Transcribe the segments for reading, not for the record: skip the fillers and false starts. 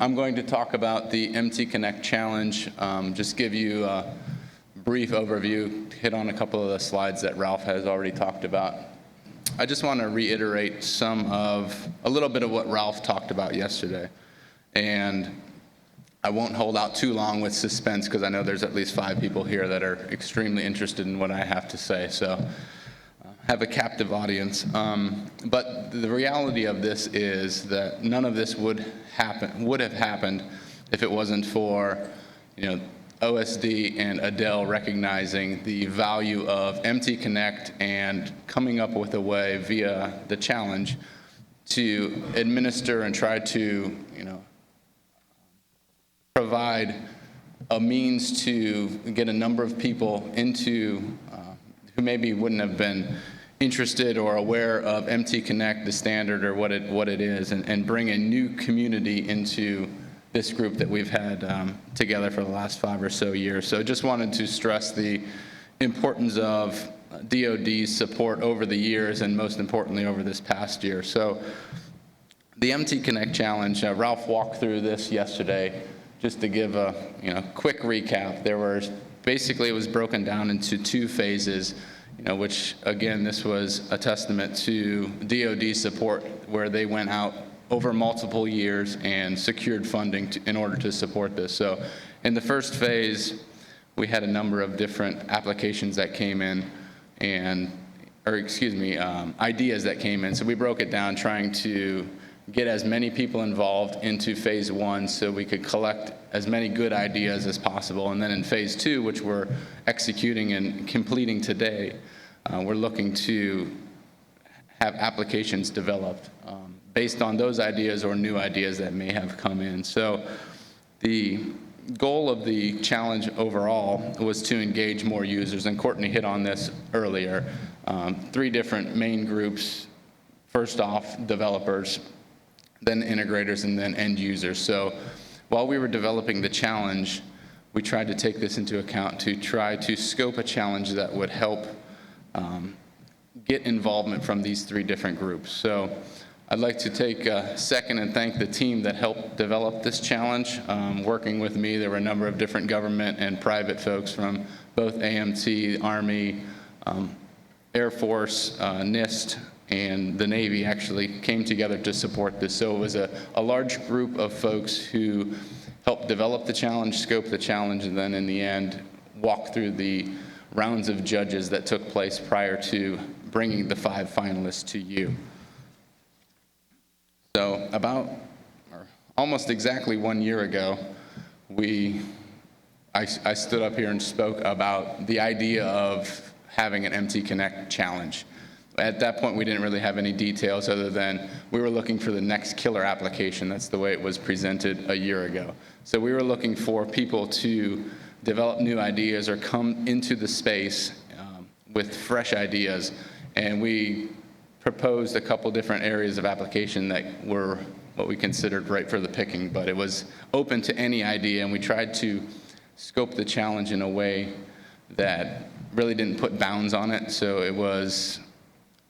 I'm going to talk about the MTConnect challenge, just give you a brief overview, hit on a couple of the slides that Ralph has already talked about. I just want to reiterate a little bit of what Ralph talked about yesterday. And I won't hold out too long with suspense because I know there's at least 5 people here that are extremely interested in what I have to say. So have a captive audience. But the reality of this is that none of this would have happened if it wasn't for, OSD and Adele recognizing the value of MTConnect and coming up with a way via the challenge to administer and try to, provide a means to get a number of people into who maybe wouldn't have been interested or aware of MTConnect, the standard, or what it is, and bring a new community into this group that we've had together for the last 5 or so years. So just wanted to stress the importance of DoD's support over the years, and most importantly over this past year. So the MTConnect challenge, Ralph walked through this yesterday. Just to give a quick recap, it was broken down into 2 phases, which again, this was a testament to DoD support, where they went out over multiple years and secured funding in order to support this. So in the first phase, we had a number of different applications that came in ideas that came in. So we broke it down trying to get as many people involved into phase 1 so we could collect as many good ideas as possible. And then in phase 2, which we're executing and completing today, we're looking to have applications developed based on those ideas or new ideas that may have come in. So the goal of the challenge overall was to engage more users, and Courtney hit on this earlier. 3 different main groups. First off, developers, then integrators, and then end users. So while we were developing the challenge, we tried to take this into account to try to scope a challenge that would help get involvement from these 3 different groups. So I'd like to take a second and thank the team that helped develop this challenge. Working with me, there were a number of different government and private folks from both AMT, Army, Air Force, NIST, and the Navy actually came together to support this. So it was a large group of folks who helped develop the challenge, scope the challenge, and then in the end, walk through the rounds of judges that took place prior to bringing the 5 finalists to you. So almost exactly 1 year ago, I stood up here and spoke about the idea of having an MTConnect challenge. At that point, we didn't really have any details other than we were looking for the next killer application. That's the way it was presented a year ago. So we were looking for people to develop new ideas or come into the space with fresh ideas. And we proposed a couple different areas of application that were what we considered right for the picking, but it was open to any idea, and we tried to scope the challenge in a way that really didn't put bounds on it. So it was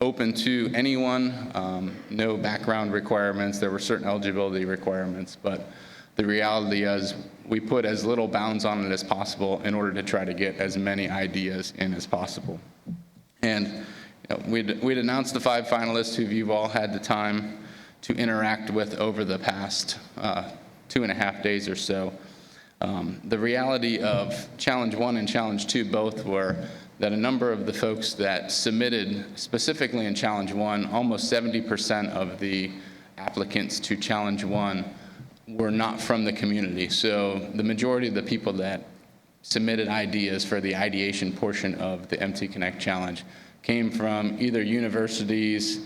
open to anyone, no background requirements. There were certain eligibility requirements, but the reality is we put as little bounds on it as possible in order to try to get as many ideas in as possible. And we'd announced the 5 finalists who you've all had the time to interact with over the past 2.5 days or so. The reality of Challenge 1 and Challenge 2 both were that a number of the folks that submitted specifically in Challenge 1, almost 70% of the applicants to Challenge 1 were not from the community. So the majority of the people that submitted ideas for the ideation portion of the MTConnect challenge came from either universities,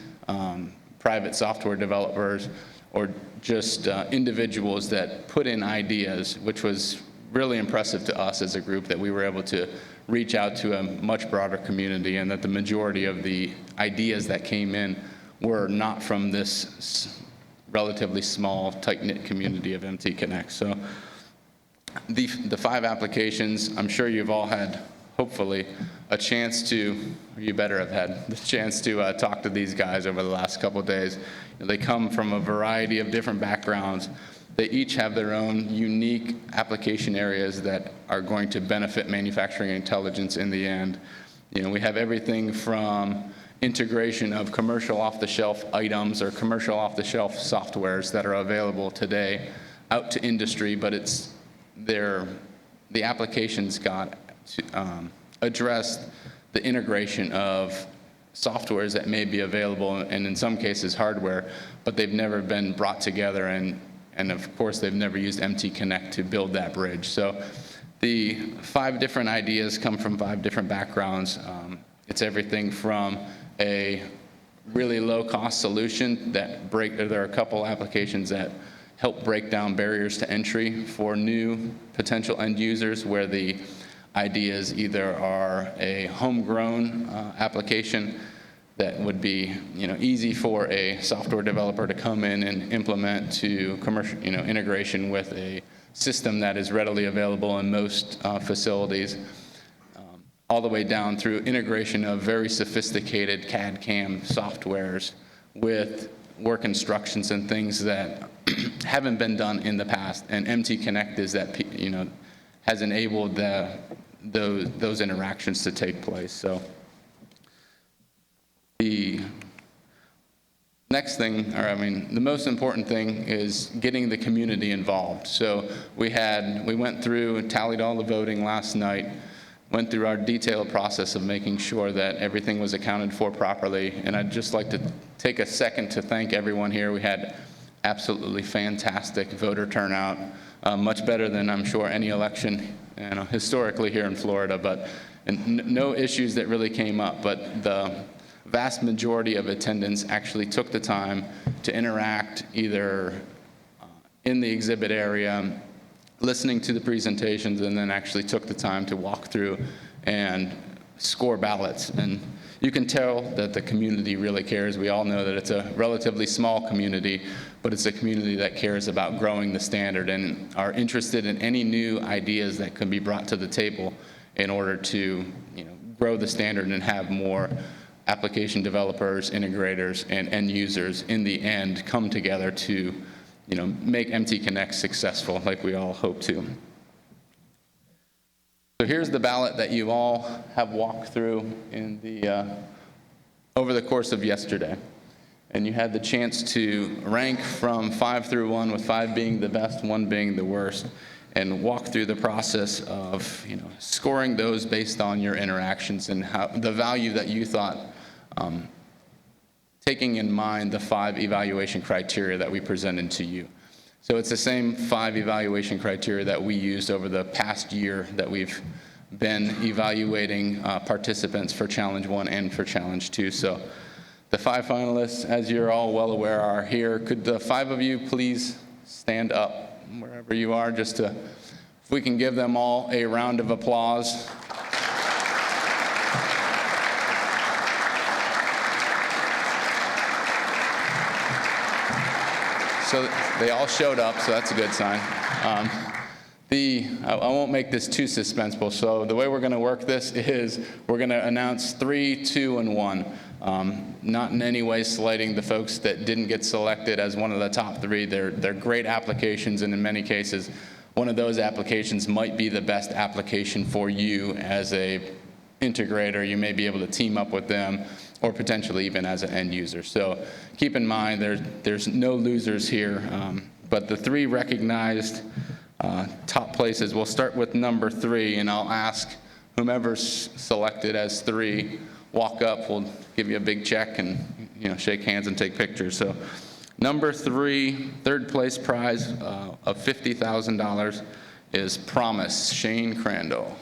private software developers, or just individuals that put in ideas, which was really impressive to us as a group that we were able to reach out to a much broader community, and that the majority of the ideas that came in were not from this relatively small, tight-knit community of MTConnect. So the 5 applications, I'm sure you've all had, hopefully, a chance to, or you better have had the chance to talk to these guys over the last couple of days. They come from a variety of different backgrounds, they each have their own unique application areas that are going to benefit manufacturing intelligence in the end. We have everything from integration of commercial off-the-shelf items or commercial off-the-shelf softwares that are available today out to industry, but the applications got addressed the integration of softwares that may be available, and in some cases hardware, but they've never been brought together, and of course they've never used MTConnect to build that bridge. So the 5 different ideas come from 5 different backgrounds. It's everything from a really low-cost solution there are a couple applications that help break down barriers to entry for new potential end users, where the ideas either are a homegrown application that would be easy for a software developer to come in and implement, to commercial integration with a system that is readily available in most facilities, all the way down through integration of very sophisticated CAD/CAM softwares with work instructions and things that haven't been done in the past. And MTConnect is that has enabled those interactions to take place. So the next thing, the most important thing is getting the community involved. So we went through and tallied all the voting last night, went through our detailed process of making sure that everything was accounted for properly. And I'd just like to take a second to thank everyone here. We had absolutely fantastic voter turnout, much better than I'm sure any election historically here in Florida, and no issues that really came up, but the vast majority of attendants actually took the time to interact either in the exhibit area, listening to the presentations, and then actually took the time to walk through and score ballots. And you can tell that the community really cares. We all know that it's a relatively small community, but it's a community that cares about growing the standard and are interested in any new ideas that can be brought to the table in order to grow the standard and have more application developers, integrators, and end users in the end come together to make MTConnect successful like we all hope to. So here's the ballot that you all have walked through over the course of yesterday. And you had the chance to rank from 5 through 1, with 5 being the best, 1 being the worst, and walk through the process of scoring those based on your interactions and how the value that you thought, taking in mind the 5 evaluation criteria that we presented to you. So it's the same 5 evaluation criteria that we used over the past year that we've been evaluating participants for Challenge 1 and for Challenge 2. So the 5 finalists, as you're all well aware, are here. Could the 5 of you please stand up wherever you are, if we can give them all a round of applause. So they all showed up, so that's a good sign. I won't make this too suspenseful. So the way we're going to work this is we're going to announce 3, 2, and 1. Not in any way slighting the folks that didn't get selected as one of the top 3. They're great applications, and in many cases, one of those applications might be the best application for you as a integrator. You may be able to team up with them, or potentially even as an end user. So keep in mind, there's no losers here, but the 3 recognized top places, we'll start with number 3, and I'll ask whomever's selected as 3, walk up, we'll give you a big check and shake hands and take pictures. So number 3, third place prize of $50,000 is Promise, Shane Crandall.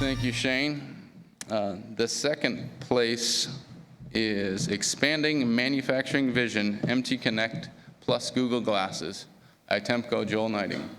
Thank you, Shane. The second place is Expanding Manufacturing Vision, MTConnect plus Google Glasses, Itemco Joel Knighting.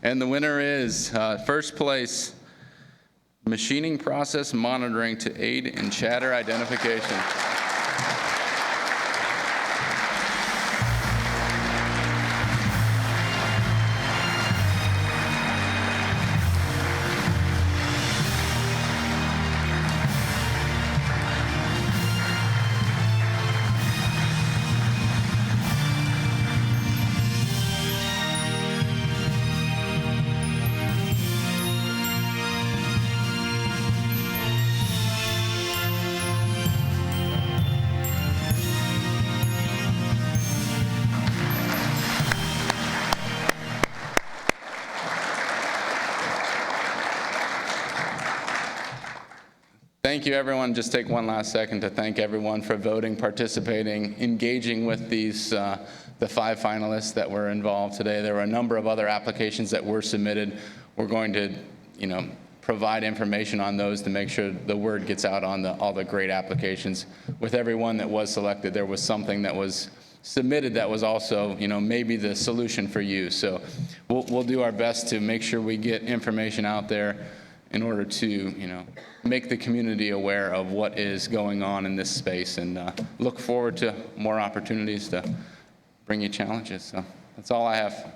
And the winner is, first place, Machining Process Monitoring to Aid in Chatter Identification. Thank you, everyone. Just take one last second to thank everyone for voting, participating, engaging with these, the 5 finalists that were involved today. There were a number of other applications that were submitted. We're going to, provide information on those to make sure the word gets out on all the great applications. With everyone that was selected, there was something that was submitted that was also, maybe the solution for you. So we'll do our best to make sure we get information out there in order to, make the community aware of what is going on in this space, and look forward to more opportunities to bring you challenges. So that's all I have.